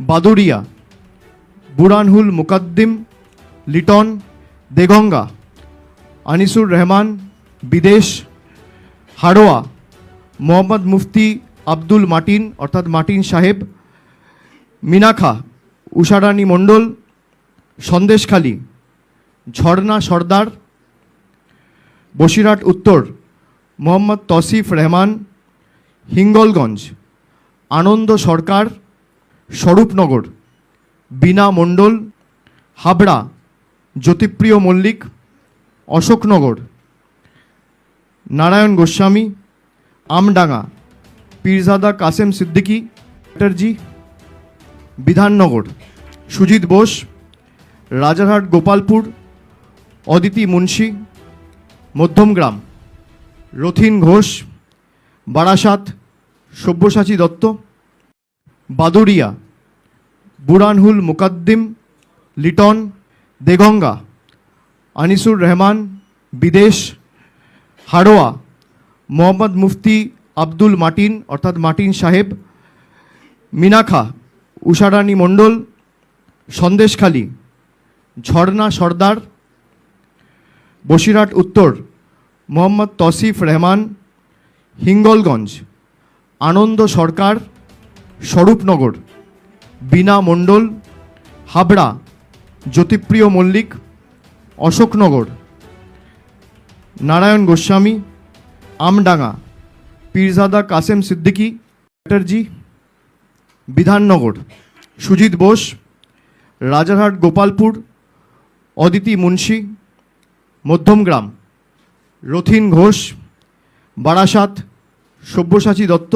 বাদুড়িয়া, বুরহানুল মুকাদ্দিম, লিটন, দেগঙ্গা, আনিসুর রহমান, বিদেশ, হাড়োয়া, মোহাম্মদ মুফতি আব্দুল মাটিন অর্থাৎ মাটিন সাহেব, মিনাখা, উষারানী মণ্ডল, সন্দেশখালী, ঝর্ণা সর্দার, বসিরহাট উত্তর, মোহাম্মদ তসিফ রহমান, হিঙ্গলগঞ্জ, আনন্দ সরকার, স্বরূপনগর, বীণা মণ্ডল, হাবড়া, জ্যোতিপ্রিয় মল্লিক, অশোকনগর, নারায়ণ গোস্বামী, আমডাঙ্গা, পীরজাদা কাসেম সিদ্দিকী চ্যাটার্জি, বিধাননগর, সুজিত বোস, রাজারহাট গোপালপুর, অদিতি মুন্সি, মধ্যমগ্রাম, রথিন ঘোষ, বারাসাত, সব্যসাচী দত্ত, বাদুড়িয়া, বুরহানুল মুকাদ্দিম, লিটন, দেগঙ্গা, আনিসুর রহমান, বিদেশ, হাড়োয়া, মোহাম্মদ মুফতি আব্দুল মাটিন অর্থাৎ মাটিন সাহেব, মিনাখা, উষারানী মণ্ডল, সন্দেশখালী, ঝর্ণা সর্দার, বসিরহাট উত্তর, মোহাম্মদ তসিফ রহমান, হিঙ্গলগঞ্জ, আনন্দ সরকার, স্বরূপনগর, বীণা মণ্ডল, হাবড়া, জ্যোতিপ্রিয় মল্লিক, অশোকনগর, নারায়ণ গোস্বামী, আমডাঙ্গা, পীরজাদা কাসেম সিদ্দিকী চ্যাটার্জি, বিধাননগর, সুজিত বোস, রাজারহাট গোপালপুর, অদিতি মুন্সি, মধ্যমগ্রাম, রথিন ঘোষ, বারাসাত, সব্যসাচী দত্ত,